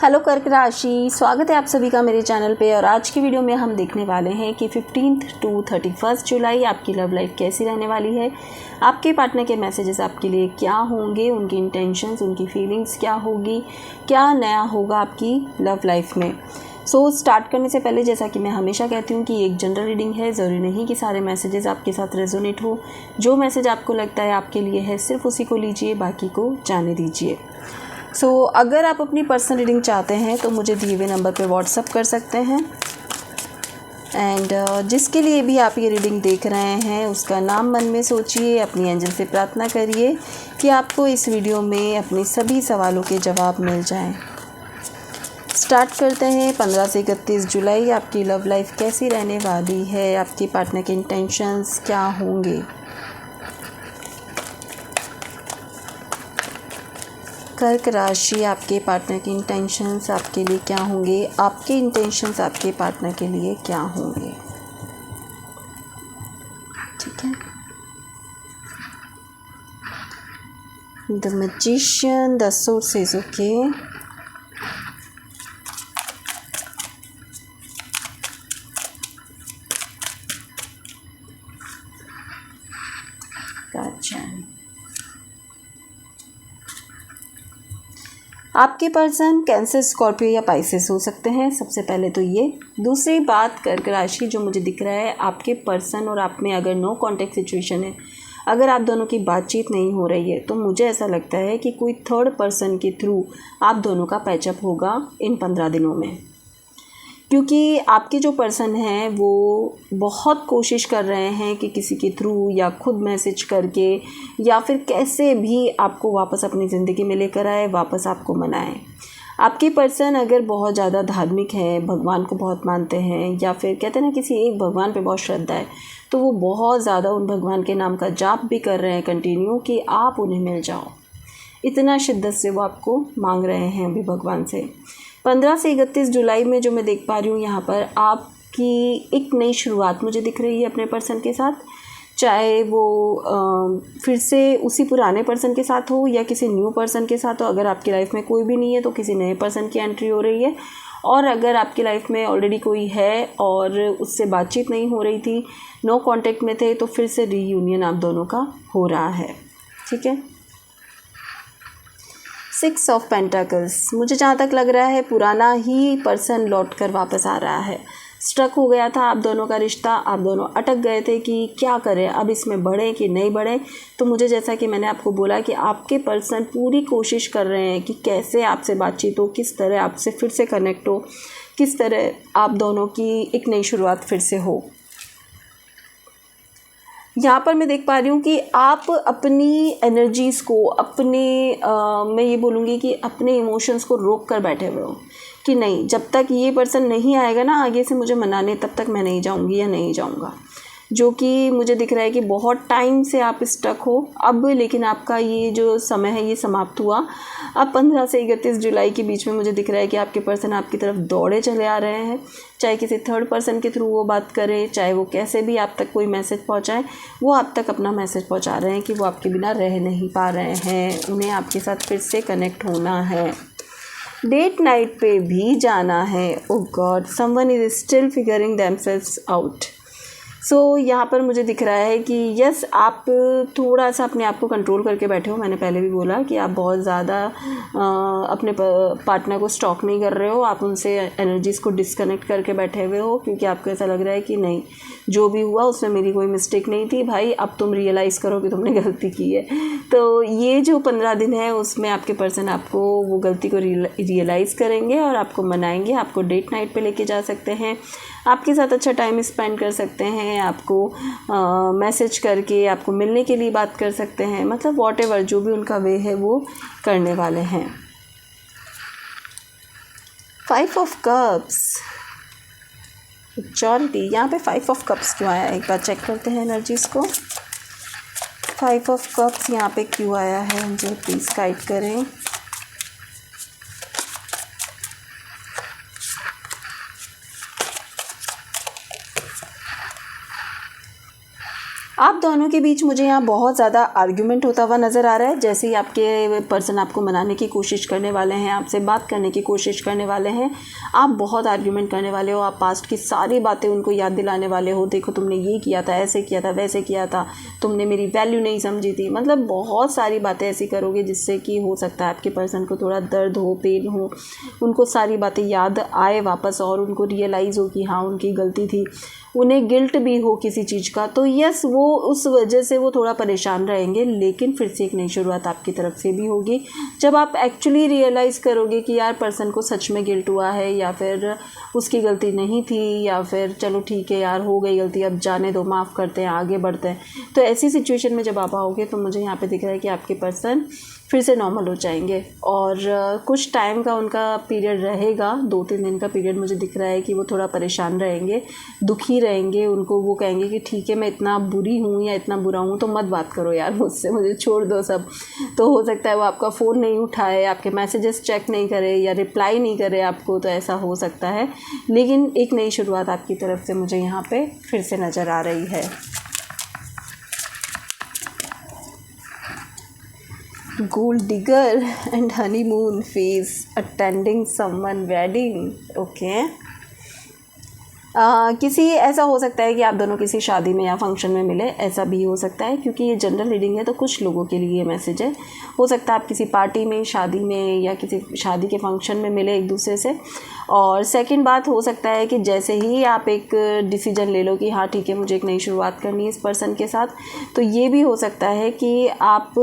Hello कर्क राशि, स्वागत है आप सभी का मेरे चैनल पे। और आज की वीडियो में हम देखने वाले हैं कि 15 to 31 जुलाई आपकी लव लाइफ कैसी रहने वाली है। आपके पार्टनर के मैसेजेस आपके लिए क्या होंगे, उनकी इंटेंशंस, उनकी फीलिंग्स क्या होगी, क्या नया होगा आपकी लव लाइफ में। स्टार्ट करने से पहले जैसा कि मैं हमेशा कहती हूँ कि एक जनरल रीडिंग है, ज़रूरी नहीं कि सारे मैसेजेस आपके साथ रेजोनेट हो। जो मैसेज आपको लगता है आपके लिए है सिर्फ उसी को लीजिए, बाकी को जाने दीजिए। अगर आप अपनी पर्सनल रीडिंग चाहते हैं तो मुझे दिए हुए नंबर पर व्हाट्सअप कर सकते हैं। एंड जिसके लिए भी आप ये रीडिंग देख रहे हैं उसका नाम मन में सोचिए, अपनी एंजल से प्रार्थना करिए कि आपको इस वीडियो में अपने सभी सवालों के जवाब मिल जाएं। स्टार्ट करते हैं। 15 से 31 जुलाई आपकी लव लाइफ कैसी रहने वाली है, आपके पार्टनर के इंटेंशंस क्या होंगे। कर्क राशि, आपके पार्टनर के इंटेंशंस आपके लिए क्या होंगे, आपके इंटेंशंस आपके पार्टनर के लिए क्या होंगे। ठीक है। The magician, the sources, okay. गॉटचा। आपके पर्सन कैंसर, स्कॉर्पियो या पाइसेस हो सकते हैं, सबसे पहले तो ये। दूसरी बात, कर्क राशि जो मुझे दिख रहा है, आपके पर्सन और आप में अगर नो कांटेक्ट सिचुएशन है, अगर आप दोनों की बातचीत नहीं हो रही है, तो मुझे ऐसा लगता है कि कोई थर्ड पर्सन के थ्रू आप दोनों का पैचअप होगा इन 15 दिनों में। क्योंकि आपके जो पर्सन हैं वो बहुत कोशिश कर रहे हैं कि किसी के थ्रू या खुद मैसेज करके या फिर कैसे भी आपको वापस अपनी ज़िंदगी में लेकर आए, वापस आपको मनाएं। आपके पर्सन अगर बहुत ज़्यादा धार्मिक है, भगवान को बहुत मानते हैं, या फिर कहते हैं ना किसी एक भगवान पे बहुत श्रद्धा है, तो वो बहुत ज़्यादा उन भगवान के नाम का जाप भी कर रहे हैं कंटिन्यू कि आप उन्हें मिल जाओ। इतना शिद्दत से वो आपको मांग रहे हैं अभी भगवान से। 15 से 31 जुलाई में जो मैं देख पा रही हूँ यहाँ पर, आपकी एक नई शुरुआत मुझे दिख रही है अपने पर्सन के साथ। चाहे वो फिर से उसी पुराने पर्सन के साथ हो या किसी न्यू पर्सन के साथ हो। अगर आपकी लाइफ में कोई भी नहीं है तो किसी नए पर्सन की एंट्री हो रही है। और अगर आपकी लाइफ में ऑलरेडी कोई है और उससे बातचीत नहीं हो रही थी, नो कांटेक्ट में थे, तो फिर से रीयूनियन आप दोनों का हो रहा है। ठीक है। 6 ऑफ पेंटाकल्स, मुझे जहाँ तक लग रहा है पुराना ही पर्सन लौट कर वापस आ रहा है। स्ट्रक हो गया था आप दोनों का रिश्ता, आप दोनों अटक गए थे कि क्या करें, अब इसमें बढ़ें कि नहीं बढ़ें। तो मुझे जैसा कि मैंने आपको बोला कि आपके पर्सन पूरी कोशिश कर रहे हैं कि कैसे आपसे बातचीत हो, किस तरह आपसे फिर से कनेक्ट हो, किस तरह आप दोनों की एक नई शुरुआत फिर से हो। यहाँ पर मैं देख पा रही हूँ कि आप अपनी एनर्जीज़ को, मैं ये बोलूँगी कि अपने इमोशंस को रोक कर बैठे हुए हो कि नहीं, जब तक ये पर्सन नहीं आएगा ना आगे से मुझे मनाने, तब तक मैं नहीं जाऊँगी या नहीं जाऊँगा। जो कि मुझे दिख रहा है कि बहुत टाइम से आप स्टक हो अब, लेकिन आपका ये जो समय है ये समाप्त हुआ। अब 15 से 31 जुलाई के बीच में मुझे दिख रहा है कि आपके पर्सन आपकी तरफ दौड़े चले आ रहे हैं। चाहे किसी थर्ड पर्सन के थ्रू वो बात करे, चाहे वो कैसे भी आप तक कोई मैसेज पहुंचाए, वो आप तक अपना मैसेज पहुंचा रहे हैं कि वो आपके बिना रह नहीं पा रहे हैं, उन्हें आपके साथ फिर से कनेक्ट होना है, डेट नाइट पे भी जाना है। Oh God, someone is still figuring themselves out. यहाँ पर मुझे दिख रहा है कि यस, आप थोड़ा सा अपने आप को कंट्रोल करके बैठे हो। मैंने पहले भी बोला कि आप बहुत ज़्यादा अपने पार्टनर को स्टॉक नहीं कर रहे हो, आप उनसे एनर्जीज़ को डिस्कनेक्ट करके बैठे हुए हो, क्योंकि आपको ऐसा लग रहा है कि नहीं, जो भी हुआ उसमें मेरी कोई मिस्टेक नहीं थी भाई, अब तुम रियलाइज़ करो कि तुमने गलती की है। तो ये जो 15 दिन है उसमें आपके पर्सन आपको वो गलती को रियलाइज़ करेंगे और आपको मनाएंगे, आपको डेट नाइट पे लेके जा सकते हैं, आपके साथ अच्छा टाइम स्पेंड कर सकते हैं, आपको मैसेज करके आपको मिलने के लिए बात कर सकते हैं, मतलब वॉटेवर जो भी उनका वे है वो करने वाले हैं। 5 ऑफ कप्स, मैच्योरिटी, यहाँ पे 5 ऑफ कप्स क्यों आया है एक बार चेक करते हैं एनर्जीज़ को। 5 ऑफ कप्स यहाँ पे क्यों आया है, मुझे प्लीज़ गाइड करें। आप दोनों के बीच मुझे यहाँ बहुत ज़्यादा आर्ग्यूमेंट होता हुआ नज़र आ रहा है। जैसे ही आपके पर्सन आपको मनाने की कोशिश करने वाले हैं, आपसे बात करने की कोशिश करने वाले हैं, आप बहुत आर्ग्यूमेंट करने वाले हो, आप पास्ट की सारी बातें उनको याद दिलाने वाले हो। देखो तुमने ये किया था, ऐसे किया था, वैसे किया था, तुमने मेरी वैल्यू नहीं समझी थी। मतलब बहुत सारी बातें ऐसी करोगे जिससे कि हो सकता है आपके पर्सन को थोड़ा दर्द हो, पेन हो, उनको सारी बातें याद आए वापस और उनको रियलाइज़ हो कि हाँ उनकी गलती थी, उन्हें गिल्ट भी हो किसी चीज़ का। तो यस, वो उस वजह से वो थोड़ा परेशान रहेंगे, लेकिन फिर से एक नई शुरुआत आपकी तरफ से भी होगी जब आप एक्चुअली रियलाइज़ करोगे कि यार पर्सन को सच में गिल्ट हुआ है, या फिर उसकी गलती नहीं थी, या फिर चलो ठीक है यार हो गई गलती, अब जाने दो, माफ़ करते हैं, आगे बढ़ते हैं। तो ऐसी सिचुएशन में जब आप आओगे तो मुझे यहाँ पे दिख रहा है कि आपके पर्सन फिर से नॉर्मल हो जाएंगे। और कुछ टाइम का उनका पीरियड रहेगा, 2-3 दिन का पीरियड मुझे दिख रहा है कि वो थोड़ा परेशान रहेंगे, दुखी रहेंगे। उनको वो कहेंगे कि ठीक है मैं इतना बुरी हूँ या इतना बुरा हूँ तो मत बात करो यार मुझसे, मुझे छोड़ दो सब। तो हो सकता है वो आपका फ़ोन नहीं उठाए, आपके मैसेजेस चेक नहीं करे या रिप्लाई नहीं करे आपको, तो ऐसा हो सकता है। लेकिन एक नई शुरुआत आपकी तरफ से मुझे यहाँ पे फिर से नज़र आ रही है। Gold digger and honeymoon phase, attending someone wedding. Okay, किसी ऐसा हो सकता है कि आप दोनों किसी शादी में या फंक्शन में मिले, ऐसा भी हो सकता है क्योंकि ये जनरल रीडिंग है। तो कुछ लोगों के लिए ये मैसेज है। हो सकता है आप किसी पार्टी में, शादी में या किसी शादी के फंक्शन में मिले एक दूसरे से। और सेकंड बात हो सकता है कि जैसे ही आप एक डिसीजन ले लो कि हाँ ठीक है मुझे एक नई शुरुआत करनी है इस पर्सन के साथ, तो ये भी हो सकता है कि आप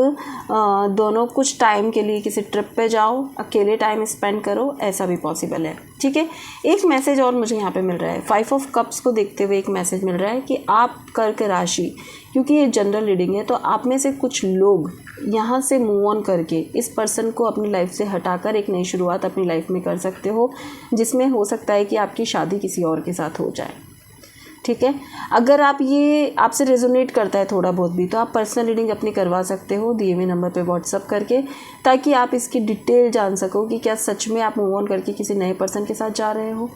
दोनों कुछ टाइम के लिए किसी ट्रिप पे जाओ, अकेले टाइम स्पेंड करो, ऐसा भी पॉसिबल है। ठीक है, एक मैसेज और मुझे यहाँ पे मिल रहा है। 5 ऑफ कप्स को देखते हुए एक मैसेज मिल रहा है कि आप कर्क राशि, क्योंकि ये जनरल रीडिंग है, तो आप में से कुछ लोग यहाँ से मूव ऑन करके इस पर्सन को अपनी लाइफ से हटाकर एक नई शुरुआत अपनी लाइफ में कर सकते हो, जिसमें हो सकता है कि आपकी शादी किसी और के साथ हो जाए। ठीक है, अगर आप ये आपसे रेजोनेट करता है थोड़ा बहुत भी, तो आप पर्सनल रीडिंग अपनी करवा सकते हो दिए हुए नंबर पे व्हाट्सअप करके, ताकि आप इसकी डिटेल जान सको कि क्या सच में आप मूव ऑन करके किसी नए पर्सन के साथ जा रहे हो।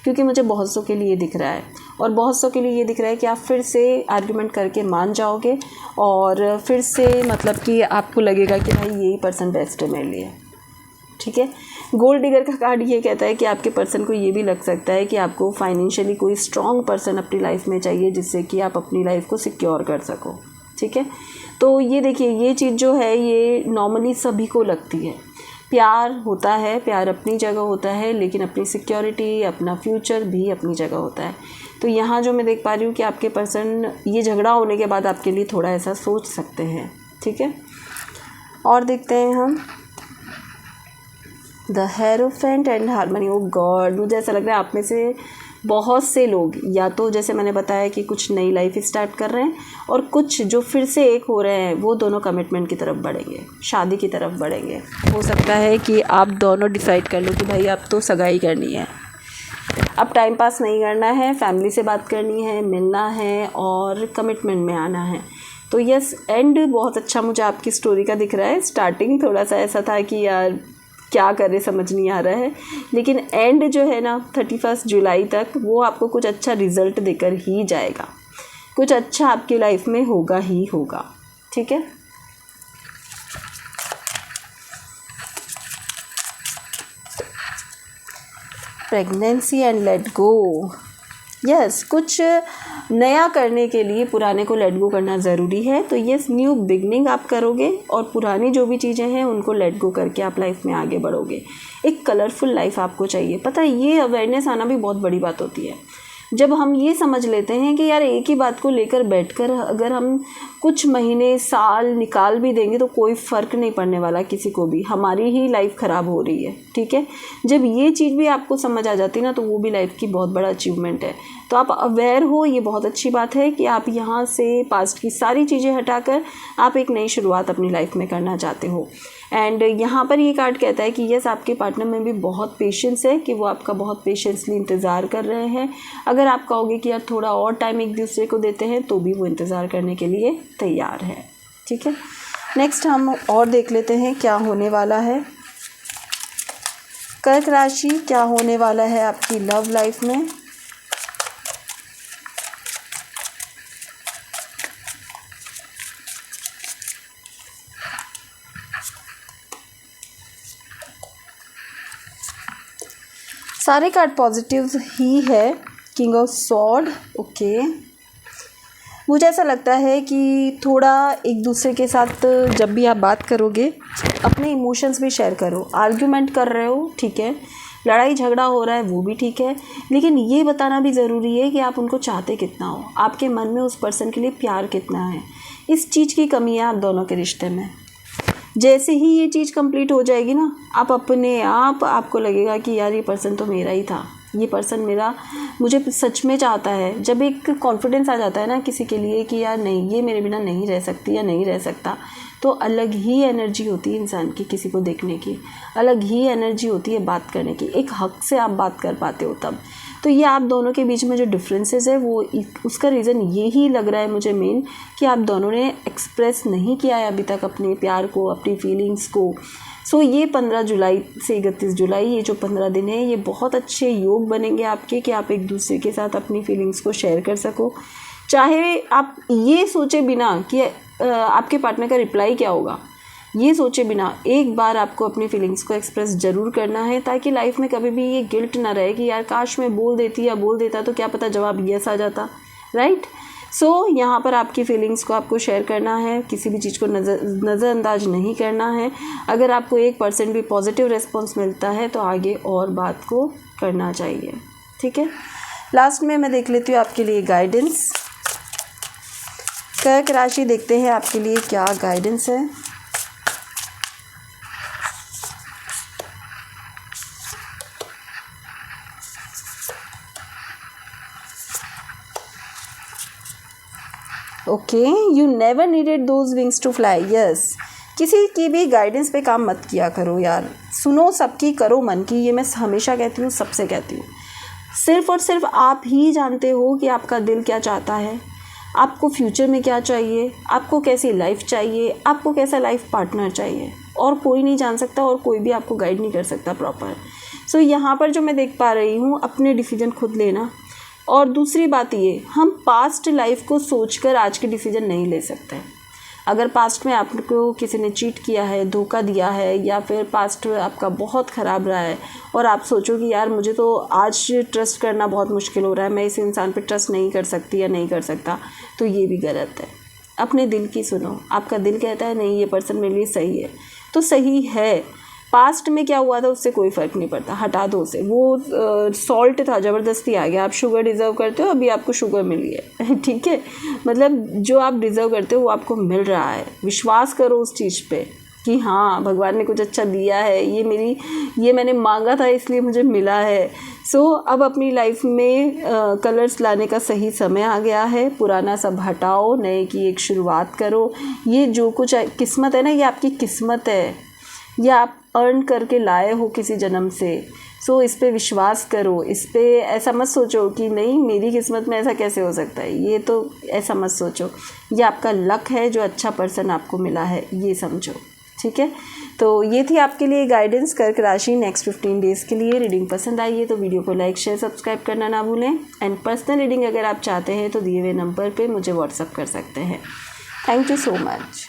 क्योंकि मुझे बहुत सौ के लिए दिख रहा है, और बहुत सौ के लिए ये दिख रहा है कि आप फिर से आर्ग्यूमेंट करके मान जाओगे और फिर से मतलब कि आपको लगेगा कि भाई यही पर्सन बेस्ट है मेरे लिए। ठीक है, गोल्ड डिगर का कार्ड ये कहता है कि आपके पर्सन को ये भी लग सकता है कि आपको फाइनेंशियली कोई स्ट्रॉन्ग पर्सन अपनी लाइफ में चाहिए, जिससे कि आप अपनी लाइफ को सिक्योर कर सको। ठीक है, तो ये देखिए, ये चीज़ जो है ये नॉर्मली सभी को लगती है। प्यार होता है, प्यार अपनी जगह होता है, लेकिन अपनी सिक्योरिटी, अपना फ्यूचर भी अपनी जगह होता है। तो यहाँ जो मैं देख पा रही हूँ कि आपके पर्सन ये झगड़ा होने के बाद आपके लिए थोड़ा ऐसा सोच सकते हैं। ठीक है, और देखते हैं हम the hierophant and harmony. Oh God, मुझे ऐसा लग रहा है आप में से बहुत से लोग या तो जैसे मैंने बताया कि कुछ नई लाइफ स्टार्ट कर रहे हैं, और कुछ जो फिर से एक हो रहे हैं वो दोनों कमिटमेंट की तरफ बढ़ेंगे, शादी की तरफ बढ़ेंगे। हो सकता है कि आप दोनों डिसाइड कर लो कि भाई अब तो सगाई करनी है, अब टाइम पास नहीं करना है, फैमिली से बात करनी है, मिलना है और कमिटमेंट में आना है। तो यस, एंड बहुत अच्छा मुझे आपकी स्टोरी का दिख रहा है। स्टार्टिंग थोड़ा सा ऐसा था कि यार क्या करे समझ नहीं आ रहा है, लेकिन एंड जो है ना 31 जुलाई तक वो आपको कुछ अच्छा रिजल्ट देकर ही जाएगा, कुछ अच्छा आपकी लाइफ में होगा ही होगा। ठीक है, pregnancy and let go. Yes, कुछ नया करने के लिए पुराने को लेट गो करना ज़रूरी है। तो यस, न्यू बिगनिंग आप करोगे और पुरानी जो भी चीज़ें हैं उनको लेट गो करके आप लाइफ में आगे बढ़ोगे। एक कलरफुल लाइफ आपको चाहिए। पता है, ये अवेयरनेस आना भी बहुत बड़ी बात होती है। जब हम ये समझ लेते हैं कि यार एक ही बात को लेकर बैठकर अगर हम कुछ महीने, साल निकाल भी देंगे तो कोई फ़र्क नहीं पड़ने वाला किसी को भी, हमारी ही लाइफ ख़राब हो रही है। ठीक है, जब ये चीज़ भी आपको समझ आ जाती है ना, तो वो भी लाइफ की बहुत बड़ा अचीवमेंट है। तो आप अवेयर हो, ये बहुत अच्छी बात है कि आप यहाँ से पास्ट की सारी चीज़ें हटाकर आप एक नई शुरुआत अपनी लाइफ में करना चाहते हो। एंड यहाँ पर ये कार्ड कहता है कि यस, आपके पार्टनर में भी बहुत पेशेंस है, कि वो आपका बहुत पेशेंसली इंतज़ार कर रहे हैं। अगर आप कहोगे कि यार थोड़ा और टाइम एक दूसरे को देते हैं, तो भी वो इंतज़ार करने के लिए तैयार है। ठीक है, नेक्स्ट हम और देख लेते हैं क्या होने वाला है। कर्क राशि, क्या होने वाला है आपकी लव लाइफ में। सारे कार्ड पॉजिटिव ही है। King of sword, okay. मुझे ऐसा लगता है कि थोड़ा एक दूसरे के साथ जब भी आप बात करोगे अपने इमोशंस भी शेयर करो। आर्ग्यूमेंट कर रहे हो, ठीक है, लड़ाई झगड़ा हो रहा है, वो भी ठीक है, लेकिन ये बताना भी ज़रूरी है कि आप उनको चाहते कितना हो, आपके मन में उस पर्सन के लिए प्यार कितना है। इस चीज़ की कमी है आप दोनों के रिश्ते में। जैसे ही ये चीज़ कंप्लीट हो जाएगी ना, आप अपने आप आपको लगेगा कि यार ये पर्सन तो मेरा ही था, ये पर्सन मेरा मुझे सच में चाहता है। जब एक कॉन्फिडेंस आ जाता है ना किसी के लिए कि यार नहीं, ये मेरे बिना नहीं रह सकती या नहीं रह सकता, तो अलग ही एनर्जी होती है इंसान की, किसी को देखने की अलग ही एनर्जी होती है, बात करने की, एक हक से आप बात कर पाते हो तब। तो ये आप दोनों के बीच में जो डिफरेंसेस है वो उसका रीज़न ये ही लग रहा है मुझे मेन, कि आप दोनों ने एक्सप्रेस नहीं किया है अभी तक अपने प्यार को, अपनी फीलिंग्स को। सो ये 15 जुलाई से 31 जुलाई ये जो 15 दिन है, ये बहुत अच्छे योग बनेंगे आपके कि आप एक दूसरे के साथ अपनी फीलिंग्स को शेयर कर सको। चाहे आप ये सोचे बिना कि आपके पार्टनर का रिप्लाई क्या होगा, ये सोचे बिना एक बार आपको अपनी फीलिंग्स को एक्सप्रेस ज़रूर करना है, ताकि लाइफ में कभी भी ये गिल्ट ना रहे कि यार काश मैं बोल देती या बोल देता तो क्या पता जवाब यस आ जाता, राइट। सो यहाँ पर आपकी फीलिंग्स को आपको शेयर करना है, किसी भी चीज़ को नज़रअंदाज नहीं करना है। अगर आपको 1% भी पॉजिटिव रिस्पॉन्स मिलता है तो आगे और बात को करना चाहिए, ठीक है। लास्ट में मैं देख लेती हूँ आपके लिए गाइडेंस। कर्क राशि देखते हैं आपके लिए क्या गाइडेंस है। Okay, you never needed those wings to fly. Yes, किसी की भी गाइडेंस पे काम मत किया करो यार, सुनो सबकी, करो मन की। ये मैं हमेशा कहती हूँ, सबसे कहती हूँ। सिर्फ़ और सिर्फ आप ही जानते हो कि आपका दिल क्या चाहता है, आपको फ्यूचर में क्या चाहिए, आपको कैसी लाइफ चाहिए, आपको कैसा लाइफ पार्टनर चाहिए, और कोई नहीं जान सकता और कोई भी आपको गाइड नहीं कर सकता प्रॉपर। सो यहाँ पर जो मैं देख पा रही हूँ, अपने डिसीजन खुद लेना। और दूसरी बात ये, हम पास्ट लाइफ को सोचकर आज के डिसीजन नहीं ले सकते। अगर पास्ट में आपको किसी ने चीट किया है, धोखा दिया है, या फिर पास्ट आपका बहुत ख़राब रहा है और आप सोचो कि यार मुझे तो आज ट्रस्ट करना बहुत मुश्किल हो रहा है, मैं इस इंसान पे ट्रस्ट नहीं कर सकती या नहीं कर सकता, तो ये भी गलत है। अपने दिल की सुनो, आपका दिल कहता है नहीं ये पर्सन मेरे लिए सही है, तो सही है। पास्ट में क्या हुआ था उससे कोई फ़र्क नहीं पड़ता, हटा दो उसे। वो सॉल्ट था, ज़बरदस्ती आ गया। आप शुगर डिज़र्व करते हो, अभी आपको शुगर मिली है, ठीक है। मतलब जो आप डिज़र्व करते हो वो आपको मिल रहा है। विश्वास करो उस चीज़ पे कि हाँ भगवान ने कुछ अच्छा दिया है, ये मैंने मांगा था इसलिए मुझे मिला है। सो अब अपनी लाइफ में कलर्स लाने का सही समय आ गया है। पुराना सब हटाओ, नए की एक शुरुआत करो। ये जो कुछ किस्मत है ना, ये आपकी किस्मत है, या आप अर्न करके लाए हो किसी जन्म से। सो इस पे विश्वास करो, इस पे ऐसा मत सोचो कि नहीं मेरी किस्मत में ऐसा कैसे हो सकता है, ये तो ऐसा मत सोचो। ये आपका लक है, जो अच्छा पर्सन आपको मिला है, ये समझो, ठीक है। तो ये थी आपके लिए गाइडेंस कर्क राशि नेक्स्ट 15 डेज़ के लिए। रीडिंग पसंद आई है तो वीडियो को लाइक शेयर सब्सक्राइब करना ना भूलें। एंड पर्सनल रीडिंग अगर आप चाहते हैं तो दिए हुए नंबर पर मुझे व्हाट्सअप कर सकते हैं। Thank you so much.